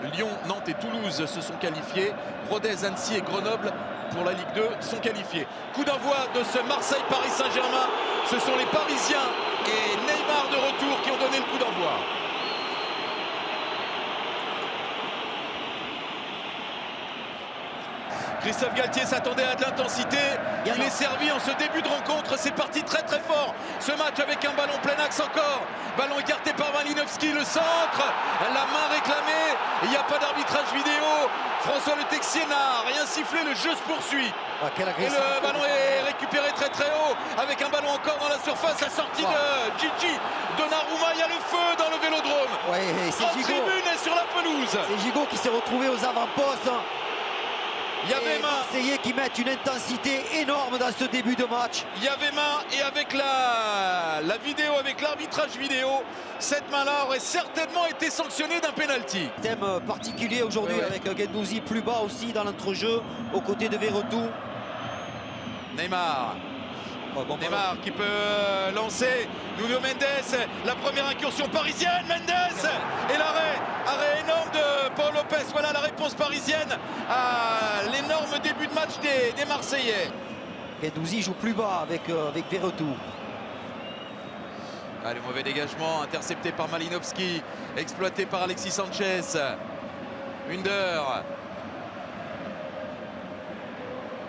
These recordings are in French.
Lyon, Nantes et Toulouse se sont qualifiés. Rodez, Annecy et Grenoble pour la Ligue 2 sont qualifiés. Coup d'envoi de ce Marseille-Paris Saint-Germain. Ce sont les Parisiens et Neymar de retour qui ont donné le coup d'envoi. Christophe Galtier s'attendait à de l'intensité. Il est servi en ce début de rencontre. C'est parti très très fort. Ce match avec un ballon plein axe encore. Ballon écarté par Malinowski, le centre. La main réclamée. Il n'y a pas d'arbitrage vidéo. François Le Texier n'a rien sifflé. Le jeu se poursuit. Et le ballon est récupéré très très haut. Avec un ballon encore dans la surface. La sortie de Gigi Donnarumma. Il y a le feu dans le Vélodrome. En tribune et sur la pelouse. C'est Gigot qui s'est retrouvé aux avant-postes. Il y avait main. Marseillais qui mettent une intensité énorme dans ce début de match. Il y avait main et avec la vidéo, avec l'arbitrage vidéo, cette main-là aurait certainement été sanctionnée d'un penalty. Thème particulier aujourd'hui avec Guendouzi plus bas aussi dans l'entrejeu, aux côtés de Verretou. Neymar. Neymar qui peut lancer. Nuno Mendes, la première incursion parisienne. Mendes et arrêt énorme de Paul Lopez. Voilà la réponse parisienne à l'énorme début de match des Marseillais. Guendouzi joue plus bas avec Verretou. Le mauvais dégagement intercepté par Malinowski, exploité par Alexis Sanchez. Under.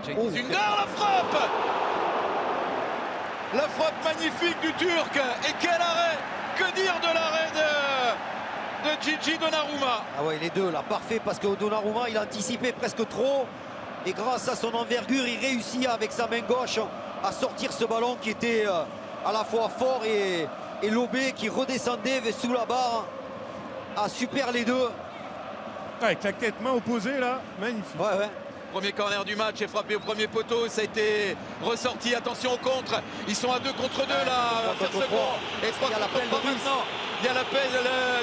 Under, la frappe! La frappe magnifique du Turc. Et quel arrêt! Que dire de l'arrêt de Gigi Donnarumma? Ah ouais, les deux là, parfait, parce que Donnarumma il a anticipé presque trop. Et grâce à son envergure, il réussit avec sa main gauche à sortir ce ballon qui était à la fois fort et lobé, qui redescendait sous la barre. Ah, super les deux. Avec la tête main opposée là, magnifique. Ouais. Premier corner du match est frappé au premier poteau. Ça a été ressorti. Attention au contre. Ils sont à 2 contre 2 là. Et 3 contre 3 maintenant. Il y a l'appel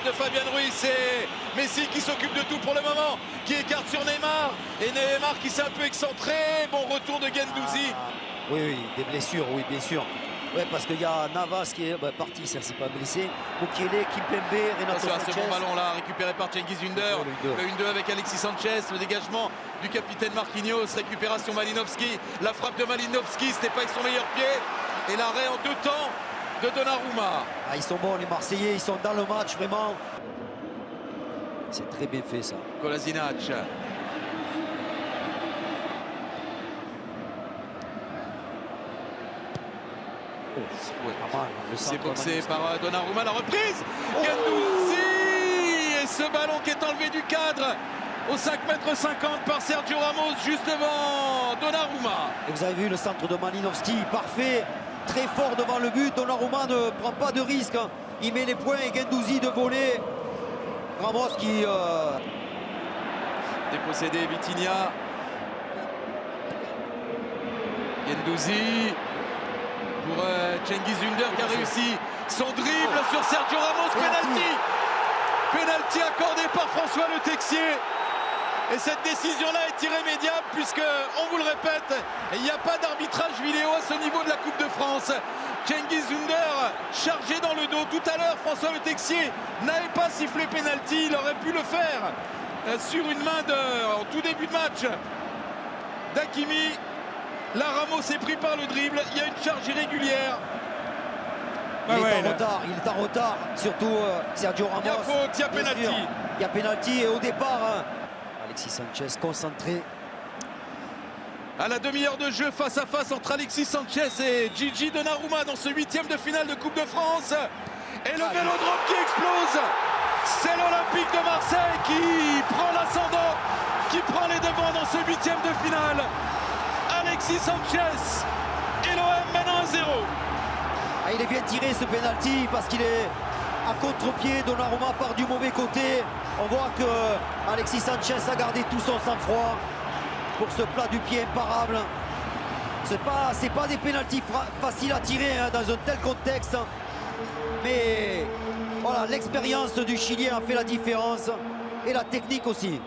de Fabien Ruiz. Et Messi qui s'occupe de tout pour le moment. Qui écarte sur Neymar. Et Neymar qui s'est un peu excentré. Bon retour de Guendouzi. Oui, des blessures, oui, bien sûr. Ouais, parce qu'il y a Navas qui est parti, ça s'est pas blessé. Mukiele, Kimpembe, Renato Sanchez. Ce bon ballon là récupéré par Cengiz Under. Le 1-2 avec Alexis Sanchez. Le dégagement du capitaine Marquinhos. Récupération Malinowski. La frappe de Malinowski, c'était pas avec son meilleur pied. Et l'arrêt en 2 temps de Donnarumma. Ah, ils sont bons les Marseillais, ils sont dans le match vraiment. C'est très bien fait ça. Kolasinac. C'est boxé par Donnarumma, la reprise. Guendouzi. Et ce ballon qui est enlevé du cadre au 5,50 m par Sergio Ramos juste devant Donnarumma. Et vous avez vu le centre de Malinowski, parfait, très fort devant le but. Donnarumma ne prend pas de risque, il met les points et Guendouzi de voler. Ramos qui dépossédé. Vitinha. Guendouzi pour Cengiz Under qui a réussi son dribble sur Sergio Ramos. Penalty accordé par François Le Texier. Et cette décision-là est irrémédiable puisque, on vous le répète, il n'y a pas d'arbitrage vidéo à ce niveau de la Coupe de France. Cengiz Under chargé dans le dos. Tout à l'heure, François Le Texier n'avait pas sifflé penalty. Il aurait pu le faire sur une main en tout début de match d'Hakimi. Là, Ramos est pris par le dribble. Il y a une charge irrégulière. Il est en retard, surtout Sergio Ramos. Il y a faute, il y a penalty. Il y a penalty et au départ, Alexis Sanchez concentré. À la demi-heure de jeu, face à face entre Alexis Sanchez et Gigi Donnarumma dans ce 8e de finale de Coupe de France. Et le Vélodrome qui explose. C'est l'Olympique de Marseille qui prend l'ascendant, qui prend les devants dans ce 8e de finale. Alexis Sanchez et l'OM mène 1-0. Ah, il est bien tiré ce penalty parce qu'il est à contre-pied. Donnarumma part du mauvais côté. On voit que Alexis Sanchez a gardé tout son sang-froid pour ce plat du pied imparable. C'est pas des pénaltys faciles à tirer dans un tel contexte. Mais voilà, l'expérience du Chilien a fait la différence et la technique aussi.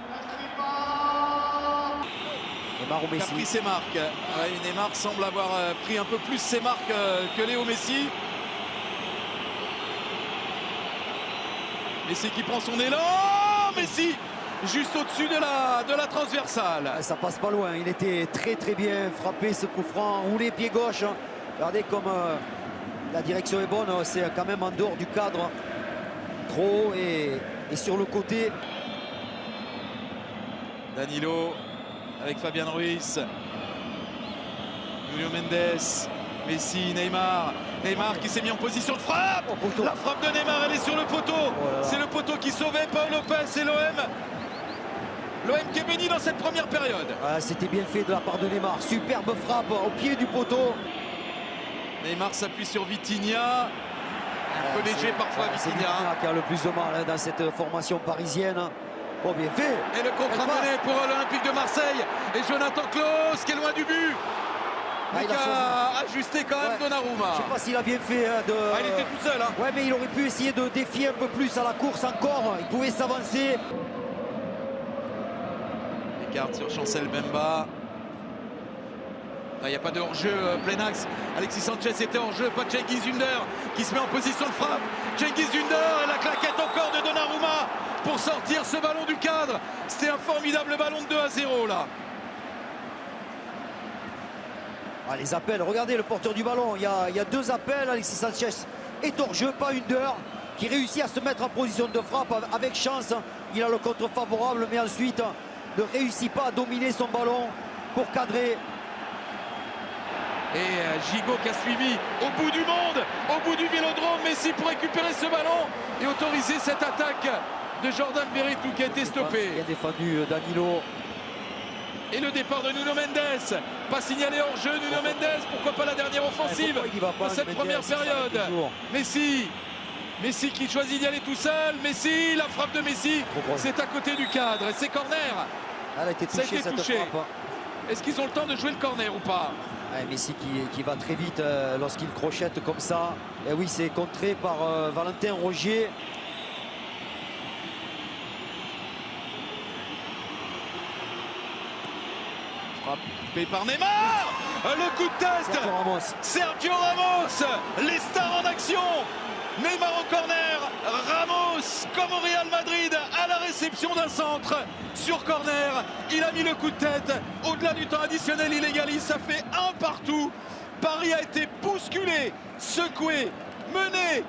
Neymar ou Messi. Qui a pris ses marques. Neymar semble avoir pris un peu plus ses marques que Léo Messi. Messi qui prend son élan. Messi juste au-dessus de la transversale. Ça passe pas loin, il était très très bien frappé ce coup franc, roulé pied gauche. Regardez comme la direction est bonne, c'est quand même en dehors du cadre. Trop haut et sur le côté. Danilo avec Fabian Ruiz. Nuno Mendes, Messi, Neymar. Neymar qui s'est mis en position de frappe. La frappe de Neymar, elle est sur le poteau. C'est le poteau qui sauvait Paul Lopez et l'OM. L'OM qui est béni dans cette première période. C'était bien fait de la part de Neymar. Superbe frappe au pied du poteau. Neymar s'appuie sur Vitinha. Un peu léger parfois C'est Vitinha. Vitinha qui a le plus de mal dans cette formation parisienne. Bon, bien fait. Et le contre mené pour l'Olympique de Marseille. Et Jonathan Klaus qui est loin du but. Mais qui a ajusté quand même Donnarumma. Je ne sais pas s'il a bien fait il était tout seul. Ouais, mais il aurait pu essayer de défier un peu plus à la course encore. Il pouvait s'avancer. Écarte sur Chancel Bemba. Il n'y a pas de hors-jeu plein axe. Alexis Sanchez était hors-jeu, pas Cengiz Ünder qui se met en position de frappe. Cengiz Ünder et la claquette encore de Donnarumma pour sortir ce ballon du cadre. C'était un formidable ballon de 2-0 là. Les appels, regardez le porteur du ballon. Il y a deux appels. Alexis Sanchez est hors-jeu, pas Ünder qui réussit à se mettre en position de frappe avec chance. Il a le contre favorable, mais ensuite ne réussit pas à dominer son ballon pour cadrer. Et Gigot qui a suivi au bout du monde, au bout du vélodrome, Messi pour récupérer ce ballon et autoriser cette attaque de Jordan Verretou qui a été stoppée. Bien défendu Danilo. Et le départ de Nuno Mendes, pas signalé hors jeu. Nuno Mendes, pourquoi pas la dernière offensive de cette première période. Messi qui choisit d'y aller tout seul. Messi, la frappe de Messi, c'est à côté du cadre et c'est corner. Elle a été touchée, cette frappe. Est-ce qu'ils ont le temps de jouer le corner ou pas? Messi qui va très vite lorsqu'il crochette comme ça. Et oui, c'est contré par Valentin Rogier. Frappé par Neymar. Le coup de test. Sergio Ramos. Les stars en action. Neymar au corner. Ramos, comme au Real Madrid, à la réception d'un centre sur corner. Il a mis le coup de tête. Au-delà du temps additionnel, il égalise. Ça fait 1 partout. Paris a été bousculé, secoué, mené,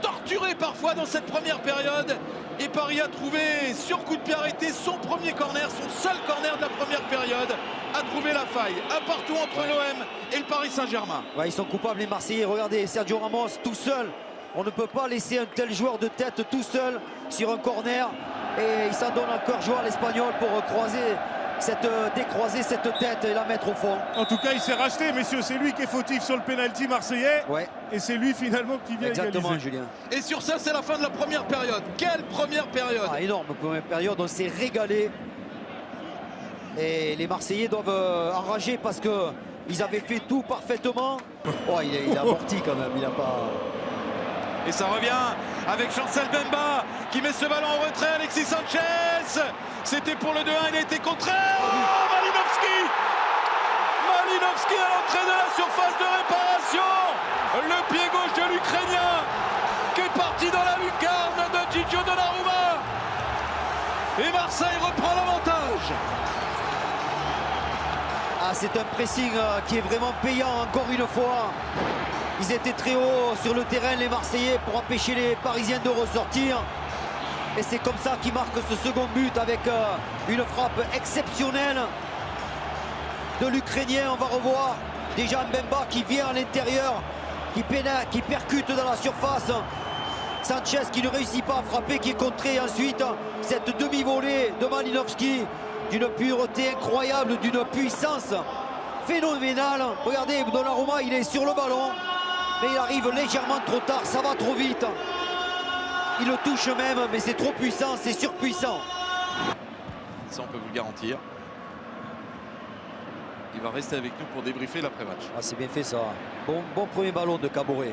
torturé parfois dans cette première période. Et Paris a trouvé, sur coup de pied arrêté, son premier corner, son seul corner de la première période, a trouvé la faille. Un partout entre l'OM et le Paris Saint-Germain. Ils sont coupables les Marseillais. Regardez, Sergio Ramos tout seul. On ne peut pas laisser un tel joueur de tête tout seul sur un corner. Et il s'en donne encore joie à l'Espagnol pour décroiser cette tête et la mettre au fond. En tout cas, il s'est racheté, messieurs. C'est lui qui est fautif sur le pénalty marseillais. Ouais. Et c'est lui finalement qui vient Exactement, égaliser. Julien. Et sur ça, c'est la fin de la première période. Quelle première période! Énorme première période, on s'est régalé. Et les Marseillais doivent enrager parce qu'ils avaient fait tout parfaitement. Il a amorti quand même, il n'a pas... Et ça revient avec Chancel Bemba qui met ce ballon en retrait. Alexis Sanchez, c'était pour le 2-1, il a été contraire. Malinowski à l'entrée de la surface de réparation. Le pied gauche de l'Ukrainien qui est parti dans la lucarne de Gigio Donnarumma. Et Marseille reprend l'avantage. C'est un pressing qui est vraiment payant encore une fois. Ils étaient très hauts sur le terrain, les Marseillais, pour empêcher les Parisiens de ressortir. Et c'est comme ça qu'ils marquent ce second but avec une frappe exceptionnelle de l'Ukrainien. On va revoir déjà Mbemba qui vient à l'intérieur, qui percute dans la surface. Sanchez qui ne réussit pas à frapper, qui est contré. Ensuite, cette demi-volée de Malinowski d'une pureté incroyable, d'une puissance phénoménale. Regardez, Donnarumma, il est sur le ballon, mais il arrive légèrement trop tard, ça va trop vite. Il le touche même, mais c'est trop puissant, c'est surpuissant. Ça, on peut vous le garantir. Il va rester avec nous pour débriefer l'après-match. C'est bien fait ça. Bon premier ballon de Caboret.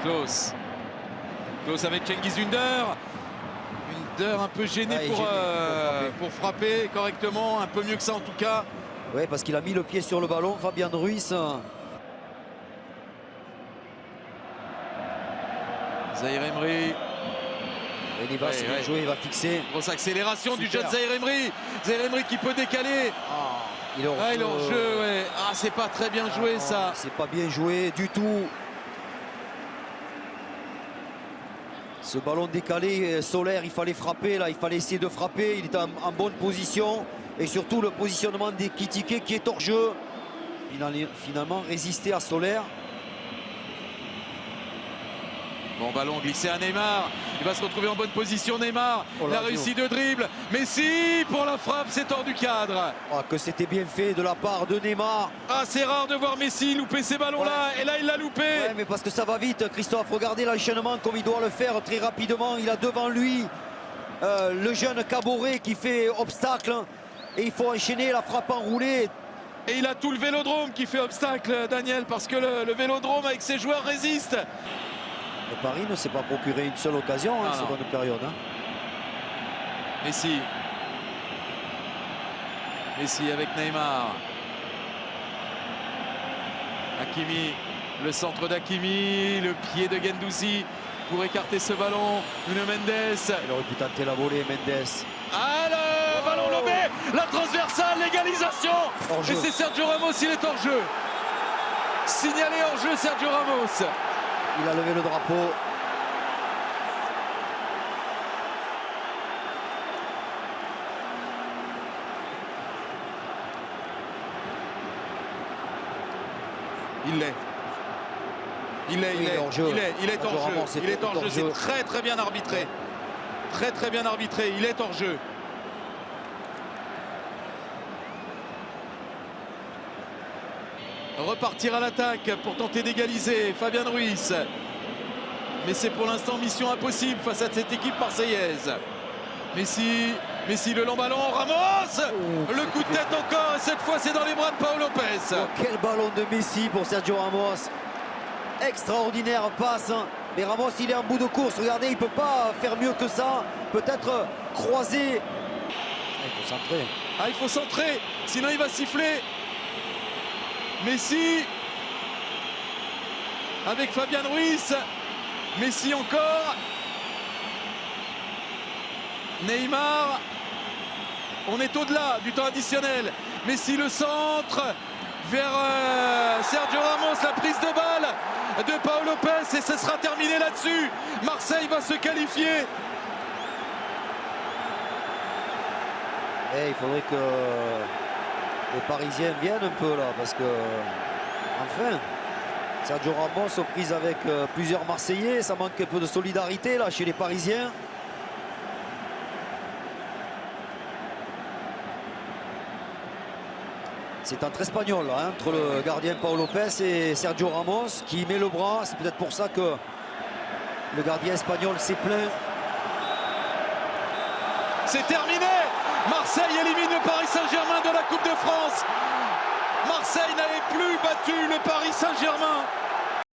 Klaus avec Cengiz Ünder. Ünder un peu gêné, pour frapper correctement, un peu mieux que ça en tout cas. Oui, parce qu'il a mis le pied sur le ballon, Fabian Ruiz. Zaïre Emery. Rivas, c'est bien joué, il va fixer. Grosse accélération du Super. jeune Zaïre Emery. Zaïre Emery qui peut décaler. Il est Il est hors jeu, ouais. Ah, c'est pas très bien joué non, ça. c'est pas bien joué du tout. Ce ballon décalé, Soler, il fallait frapper là, il fallait essayer de frapper. Il est en bonne position. Et surtout le positionnement d'Ekitike qui est hors jeu. Finalement, résister à Soler. Bon ballon glissé à Neymar. Il va se retrouver en bonne position, Neymar. Oh là, la réussite de dribble. Messi pour la frappe, c'est hors du cadre. Ah, que c'était bien fait de la part de Neymar. Ah, c'est rare de voir Messi louper ces ballons-là. Et là, il l'a loupé. Ouais, mais parce que ça va vite, Christophe. Regardez l'enchaînement comme il doit le faire très rapidement. Il a devant lui le jeune Caboret qui fait obstacle. Et il faut enchaîner la frappe enroulée. Et il a tout le Vélodrome qui fait obstacle, Daniel, parce que le Vélodrome avec ses joueurs résiste. Le Paris ne s'est pas procuré une seule occasion en seconde période. Messi. Messi avec Neymar. Hakimi, le centre d'Hakimi, le pied de Guendouzi pour écarter ce ballon. Nuno Mendes. Il aurait pu tenter la volée, Mendes. Ah, le ballon lobé, la transversale, l'égalisation. Et c'est Sergio Ramos, il est hors jeu. Signalé hors jeu, Sergio Ramos. Il a levé le drapeau. Il l'est. Il est hors jeu. Il est hors jeu. C'est très très bien arbitré. Très très bien arbitré. Il est hors jeu. Repartir à l'attaque pour tenter d'égaliser Fabian Ruiz. Mais c'est pour l'instant mission impossible face à cette équipe marseillaise. Messi, le long ballon, Ramos, le coup de tête encore, et cette fois c'est dans les bras de Pau Lopez. Oh, quel ballon de Messi pour Sergio Ramos. Extraordinaire passe. Mais Ramos, il est en bout de course. Regardez, il ne peut pas faire mieux que ça. Peut-être croiser. Il faut centrer. Ah, il faut centrer, sinon il va siffler. Messi avec Fabian Ruiz. Messi encore. Neymar. On est au-delà du temps additionnel. Messi le centre vers Sergio Ramos. La prise de balle de Pau Lopez et ce sera terminé là-dessus. Marseille va se qualifier. Et il faudrait que les Parisiens viennent un peu là, parce que enfin Sergio Ramos aux prises avec plusieurs Marseillais, ça manque un peu de solidarité là chez les Parisiens. C'est entre espagnol là, entre le gardien Pau Lopez et Sergio Ramos qui met le bras. C'est peut-être pour ça que le gardien espagnol s'est plaint. C'est terminé. Marseille élimine le Paris Saint-Germain de la Coupe de France. Marseille n'avait plus battu le Paris Saint-Germain.